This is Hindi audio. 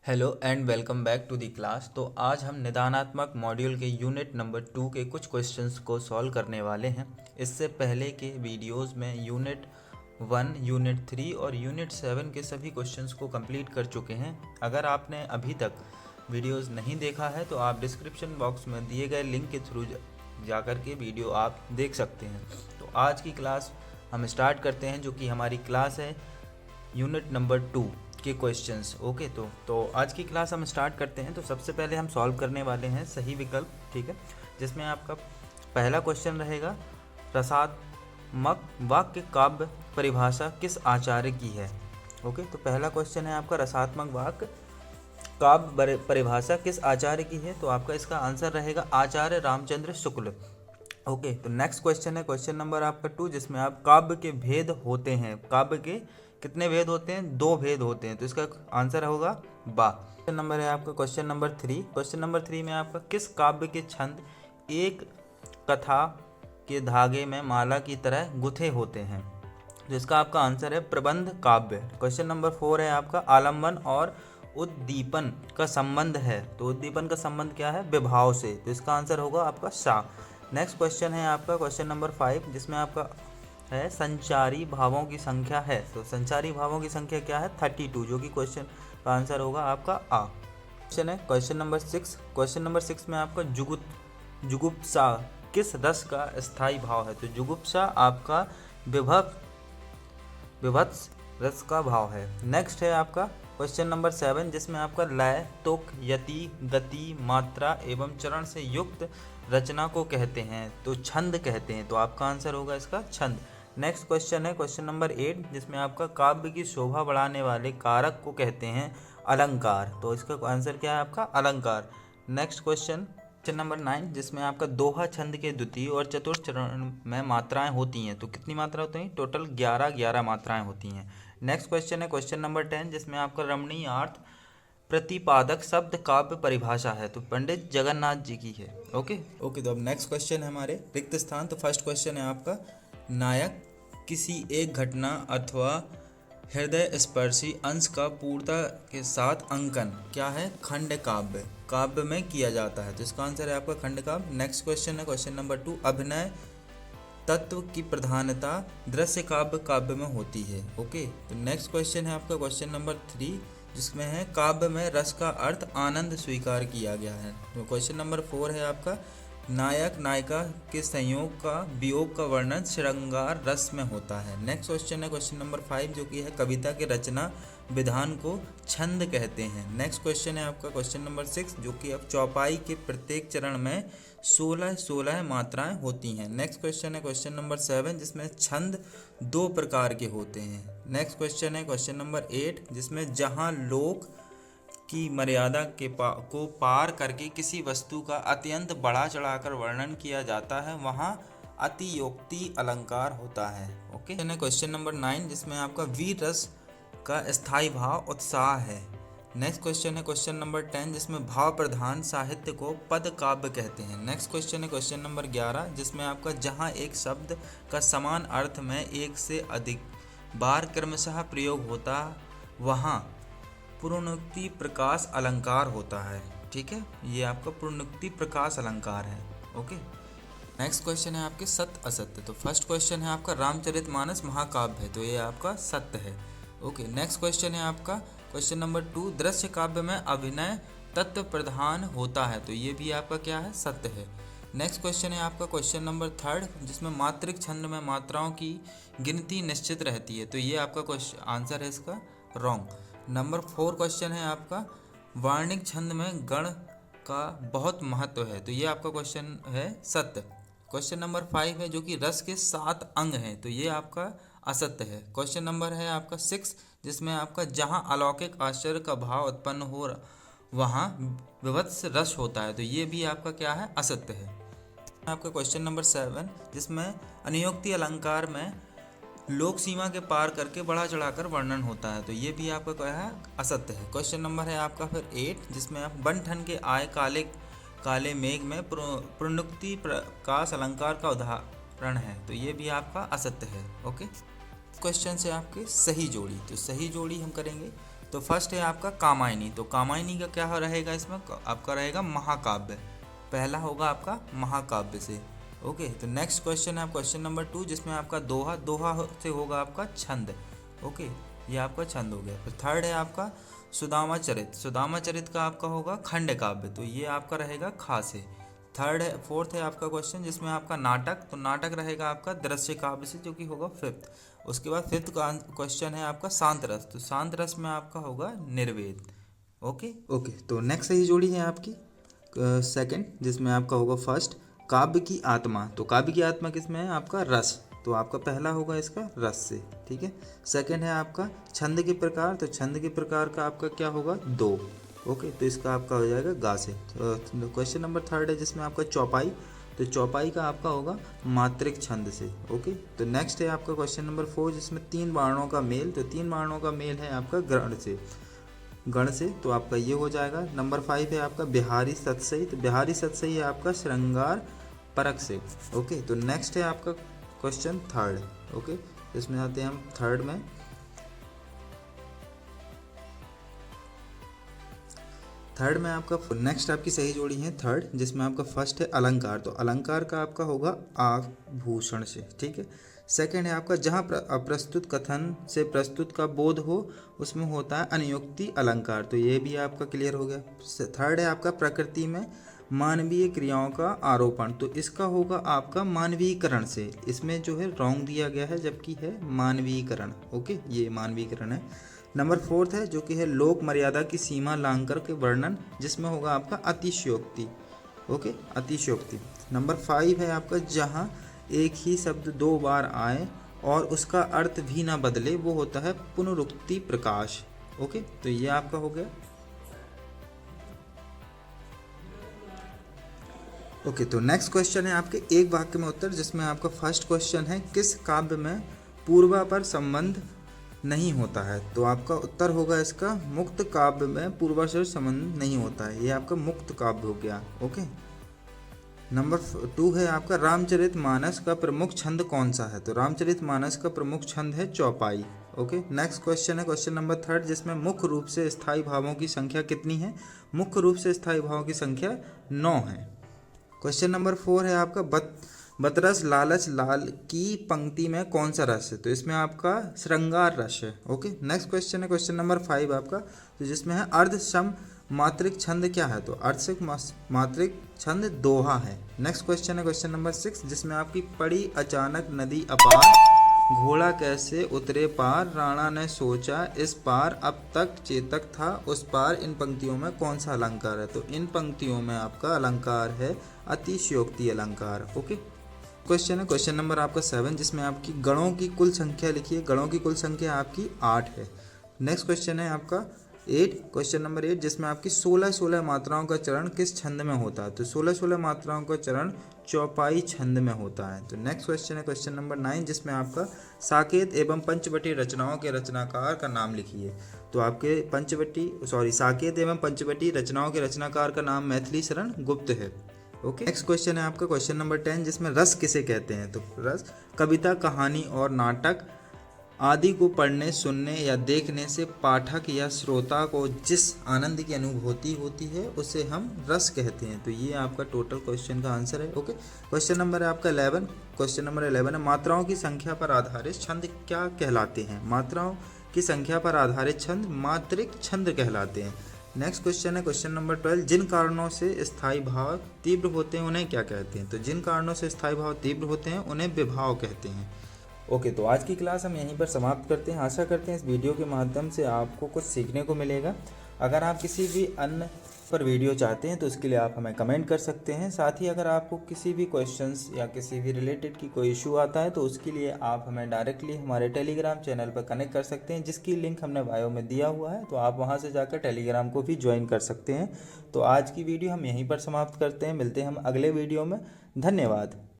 Hello and welcome back to the class. तो आज हम निदानात्मक मॉड्यूल के यूनिट नंबर 2 के कुछ क्वेश्चंस को सॉल्व करने वाले हैं। इससे पहले के वीडियोस में यूनिट 1, यूनिट 3 और यूनिट 7 के सभी क्वेश्चंस को कंप्लीट कर चुके हैं। अगर आपने अभी तक वीडियोस नहीं देखा है तो आप डिस्क्रिप्शन बॉक्स में दिए गए लिंक के थ्रू जाकर के वीडियो आप देख सकते हैं। तो आज की क्लास हम स्टार्ट करते हैं, जो कि हमारी क्लास है यूनिट नंबर 2 के क्वेश्चंस। ओके, तो आज की क्लास हम स्टार्ट करते हैं। तो सबसे पहले हम सॉल्व करने वाले हैं सही विकल्प, ठीक है, जिसमें आपका पहला क्वेश्चन रहेगा, रसात्मक वाक्य काव्य परिभाषा किस आचार्य की है। ओके, तो पहला क्वेश्चन है आपका, रसात्मक वाक्य काव्य परिभाषा किस आचार्य की है। तो आपका इसका आंसर रहेगा आचार्य रामचंद्र शुक्ल। ओके, तो नेक्स्ट क्वेश्चन है क्वेश्चन नंबर आपका 2, जिसमें आप काव्य के भेद होते हैं। काव्य के कितने भेद होते हैं? 2 भेद होते हैं। तो इसका आंसर होगा बा। क्वेश्चन नंबर है आपका क्वेश्चन नंबर 3। क्वेश्चन नंबर 3 में आपका किस काव्य के छंद एक कथा के धागे में माला की तरह गुथे होते हैं। तो इसका आपका आंसर है प्रबंध काव्य। क्वेश्चन नंबर 4 है आपका, आलम्बन और उद्दीपन का संबंध है। तो उद्दीपन का संबंध क्या है? विभाव से। तो इसका आंसर होगा आपका सा। नेक्स्ट क्वेश्चन है आपका क्वेश्चन नंबर 5, जिसमें आपका है संचारी भावों की संख्या है। तो संचारी भावों की संख्या क्या है? 32, जो कि क्वेश्चन का आंसर होगा आपका आ। क्वेश्चन है क्वेश्चन नंबर 6। क्वेश्चन नंबर 6 में आपका जुगुप्सा किस रस का स्थायी भाव है। तो जुगुप्सा आपका विभत्स रस का भाव है। नेक्स्ट है आपका क्वेश्चन नंबर 7, जिसमें आपका लय, तुक, यति, गति, मात्रा एवं चरण से युक्त रचना को कहते हैं। तो छंद कहते हैं। तो आपका आंसर होगा इसका छंद। नेक्स्ट क्वेश्चन है क्वेश्चन नंबर 8, जिसमें आपका काव्य की शोभा बढ़ाने वाले कारक को कहते हैं अलंकार। तो इसका आंसर क्या है? आपका अलंकार। नेक्स्ट क्वेश्चन नंबर 9, जिसमें आपका दोहा छंद के द्वितीय और चतुर्थ चरण में मात्राएं होती हैं। तो कितनी मात्रा होती हैं? टोटल 11 मात्राएं होती हैं। नेक्स्ट क्वेश्चन है क्वेश्चन नंबर 10, जिसमें आपका रमणीयार्थ प्रतिपादक शब्द काव्य परिभाषा है। तो पंडित जगन्नाथ जी की है। ओके, तो अब नेक्स्ट क्वेश्चन है हमारे रिक्त स्थान। तो फर्स्ट क्वेश्चन है आपका, नायक किसी एक घटना अथवा हृदय स्पर्शी अंश का पूर्णता के साथ अंकन क्या है? खंड काव्य में किया जाता है। तो इसका आंसर है आपका खंड काव्य। नेक्स्ट क्वेश्चन है क्वेश्चन नंबर 2, अभिनय तत्व की प्रधानता दृश्य काव्य में होती है। ओके, तो नेक्स्ट क्वेश्चन है आपका क्वेश्चन नंबर 3, जिसमें है काव्य में रस का अर्थ आनंद स्वीकार किया गया है। तो क्वेश्चन नंबर 4 है आपका, नायक नायिका के संयोग का वियोग का वर्णन श्रृंगार रस में होता है। नेक्स्ट क्वेश्चन है क्वेश्चन नंबर 5, जो कि है कविता के रचना विधान को छंद कहते हैं। नेक्स्ट क्वेश्चन है आपका क्वेश्चन नंबर 6, जो कि अब चौपाई के प्रत्येक चरण में 16 मात्राएं होती हैं। नेक्स्ट क्वेश्चन है क्वेश्चन नंबर 7, जिसमें छंद 2 प्रकार के होते हैं। नेक्स्ट क्वेश्चन है क्वेश्चन नंबर 8, जिसमें जहां लोक की मर्यादा को पार करके किसी वस्तु का अत्यंत बढ़ा चढ़ाकर वर्णन किया जाता है, वहाँ अतियोक्ति अलंकार होता है। ओके, क्वेश्चन नंबर 9, जिसमें आपका वीर रस का स्थायी भाव उत्साह है। नेक्स्ट क्वेश्चन है क्वेश्चन नंबर 10, जिसमें भाव प्रधान साहित्य को पद काव्य कहते हैं। नेक्स्ट क्वेश्चन है क्वेश्चन नंबर 11, जिसमें आपका जहाँ एक शब्द का समान अर्थ में एक से अधिक बार क्रमशः प्रयोग होता वहाँ पुनरुक्ति प्रकाश अलंकार होता है। ठीक है, ये आपका पुनरुक्ति प्रकाश अलंकार है। ओके, नेक्स्ट क्वेश्चन है आपके सत्य असत्य। तो फर्स्ट क्वेश्चन है आपका, रामचरितमानस महाकाव्य है। तो ये आपका सत्य है। ओके, नेक्स्ट क्वेश्चन है आपका क्वेश्चन नंबर 2, दृश्य काव्य में अभिनय तत्व प्रधान होता है। तो ये भी आपका क्या है? सत्य है। नेक्स्ट क्वेश्चन है आपका क्वेश्चन नंबर 3, जिसमें मात्रिक छंद में मात्राओं की गिनती निश्चित रहती है। तो ये आपका क्वेश्चन आंसर है इसका रॉन्ग। नंबर 4 क्वेश्चन है आपका, वार्णिक छंद में गण का बहुत महत्व है। तो ये आपका क्वेश्चन है सत्य। क्वेश्चन नंबर 5 है, जो कि रस के 7 अंग हैं। तो ये आपका असत्य है। क्वेश्चन नंबर है आपका 6, जिसमें आपका जहाँ अलौकिक आश्चर्य का भाव उत्पन्न हो वहाँ विभत्स रस होता है। तो ये भी आपका क्या है? असत्य है। आपका क्वेश्चन नंबर 7, जिसमें अनियोक्ति अलंकार में लोक सीमा के पार करके बढ़ा चढ़ाकर वर्णन होता है। तो ये भी आपका क्या है? असत्य है। क्वेश्चन नंबर है आपका फिर 8, जिसमें आप बन ठन के आए काले मेघ में पुनरुक्ति प्रकाश अलंकार का उदाहरण है। तो ये भी आपका असत्य है। ओके, क्वेश्चन से आपके सही जोड़ी। तो सही जोड़ी हम करेंगे तो फर्स्ट है आपका कामायनी। तो कामायनी का क्या रहेगा, इसमें आपका रहेगा महाकाव्य, पहला होगा आपका महाकाव्य से। ओके, तो नेक्स्ट क्वेश्चन है आप क्वेश्चन नंबर 2, जिसमें आपका दोहा, दोहा से होगा आपका छंद। ओके, ये आपका छंद हो गया। फिर थर्ड है आपका सुदामा चरित। सुदामा चरित का आपका होगा खंड काव्य, तो ये आपका रहेगा खा से। थर्ड है, फोर्थ है आपका क्वेश्चन जिसमें आपका नाटक, तो नाटक रहेगा आपका दृश्य काव्य से, जो कि होगा फिफ्थ। उसके बाद फिफ्थ का क्वेश्चन है आपका शांत रस, तो शांत रस में आपका होगा निर्वेद। ओके ओके, तो नेक्स्ट सही जोड़ी है आपकी सेकंड, जिसमें आपका होगा फर्स्ट काव्य की आत्मा। तो काव्य की आत्मा किसमें है, आपका रस, तो आपका पहला होगा इसका रस से। ठीक है, सेकंड है आपका छंद के प्रकार, तो छंद के प्रकार का आपका क्या होगा, दो। ओके, तो इसका आपका हो जाएगा गा से। क्वेश्चन नंबर थर्ड है जिसमें आपका चौपाई, तो चौपाई का आपका होगा मात्रिक छंद से। ओके, तो नेक्स्ट है आपका क्वेश्चन नंबर 4 जिसमें 3 वर्णों का मेल, तो 3 वर्णों का मेल है आपका गण से, गण से, तो आपका ये हो जाएगा। नंबर 5 है आपका बिहारी सतसई, तो बिहारी सतसई है आपका श्रृंगार परक से। ओके, तो नेक्स्ट है आपका क्वेश्चन थर्ड। ओके, इसमें आते हैं हम थर्ड में। थर्ड में आपका नेक्स्ट आपकी सही जोड़ी है थर्ड, जिसमें आपका फर्स्ट है अलंकार, तो अलंकार का आपका होगा आभूषण से। ठीक है, सेकंड है आपका जहाँ अप्रस्तुत कथन से प्रस्तुत का बोध हो, उसमें होता है अनुयुक्ति अलंकार, तो ये भी आपका क्लियर हो गया। थर्ड है आपका प्रकृति में मानवीय क्रियाओं का आरोपण, तो इसका होगा आपका मानवीकरण से, इसमें जो है रॉन्ग दिया गया है, जबकि है मानवीकरण। ओके, ये मानवीकरण है। नंबर 4 है जो कि है लोक मर्यादा की सीमा लांघकर के वर्णन, जिसमें होगा आपका अतिशयोक्ति। ओके, अतिशयोक्ति। नंबर 5 है आपका जहाँ एक ही शब्द 2 बार आए और उसका अर्थ भी ना बदले, वो होता है पुनरुक्ति प्रकाश। ओके, तो ये आपका हो गया। ओके, तो नेक्स्ट क्वेश्चन है आपके एक वाक्य में उत्तर, जिसमें आपका फर्स्ट क्वेश्चन है किस काव्य में पूर्वापर संबंध नहीं होता है, तो आपका उत्तर होगा इसका मुक्त काव्य में पूर्वापर संबंध नहीं होता है, ये आपका मुक्त काव्य हो गया। ओके, नंबर 2 है आपका रामचरितमानस का प्रमुख छंद कौन सा है, तो रामचरितमानस का प्रमुख छंद है चौपाई। ओके, नेक्स्ट क्वेश्चन है क्वेश्चन नंबर 3 जिसमें मुख्य रूप से स्थायी भावों की संख्या कितनी है, मुख्य रूप से स्थायी भावों की संख्या 9 है। क्वेश्चन नंबर 4 है आपका बतरस लालच लाल की पंक्ति में कौन सा रस है, तो इसमें आपका श्रृंगार रस है। ओके, नेक्स्ट क्वेश्चन है क्वेश्चन नंबर 5 आपका, तो जिसमें है अर्ध सम मात्रिक छंद क्या है, तो अर्ध मात्रिक छंद दोहा है। नेक्स्ट क्वेश्चन है क्वेश्चन नंबर 6 जिसमें आपकी पड़ी अचानक नदी अपार, घोड़ा कैसे उतरे पार, राणा ने सोचा इस पार, अब तक चेतक था उस पार, इन पंक्तियों में कौन सा अलंकार है, तो इन पंक्तियों में आपका अलंकार है अतिशयोक्ति अलंकार। ओके, क्वेश्चन है क्वेश्चन नंबर आपका 7 जिसमें आपकी गणों की कुल संख्या लिखिए, गणों की कुल संख्या आपकी 8 है। नेक्स्ट क्वेश्चन है आपका 8, क्वेश्चन नंबर 8 जिसमें आपकी 16 मात्राओं का चरण किस छंद में होता है, तो 16 मात्राओं का चरण चौपाई छंद में होता है। तो नेक्स्ट क्वेश्चन है क्वेश्चन नंबर 9 जिसमें आपका साकेत एवं पंचवटी रचनाओं के रचनाकार का नाम लिखिए, तो आपके साकेत एवं पंचवटी रचनाओं के रचनाकार का नाम मैथिली शरण गुप्त है। ओके, नेक्स्ट क्वेश्चन है आपका क्वेश्चन नंबर 10 जिसमें रस किसे कहते हैं, तो रस कविता कहानी और नाटक आदि को पढ़ने सुनने या देखने से पाठक या श्रोता को जिस आनंद की अनुभूति होती है उसे हम रस कहते हैं, तो ये आपका टोटल क्वेश्चन का आंसर है। ओके, क्वेश्चन नंबर है आपका 11, क्वेश्चन नंबर 11 है मात्राओं की संख्या पर आधारित छंद क्या कहलाते हैं, मात्राओं की संख्या पर आधारित छंद मात्रिक छंद कहलाते हैं। नेक्स्ट क्वेश्चन है क्वेश्चन नंबर 12 जिन कारणों से स्थायी भाव तीव्र होते हैं उन्हें क्या कहते हैं, तो जिन कारणों से स्थायी भाव तीव्र होते हैं उन्हें विभाव कहते हैं। ओके, तो आज की क्लास हम यहीं पर समाप्त करते हैं। आशा करते हैं इस वीडियो के माध्यम से आपको कुछ सीखने को मिलेगा। अगर आप किसी भी अन्य पर वीडियो चाहते हैं तो उसके लिए आप हमें कमेंट कर सकते हैं। साथ ही अगर आपको किसी भी क्वेश्चंस या किसी भी रिलेटेड की कोई इशू आता है तो उसके लिए आप हमें डायरेक्टली हमारे टेलीग्राम चैनल पर कनेक्ट कर सकते हैं, जिसकी लिंक हमने बायो में दिया हुआ है, तो आप वहां से जाकर टेलीग्राम को भी ज्वाइन कर सकते हैं। तो आज की वीडियो हम यहीं पर समाप्त करते हैं, मिलते हैं हम अगले वीडियो में। धन्यवाद।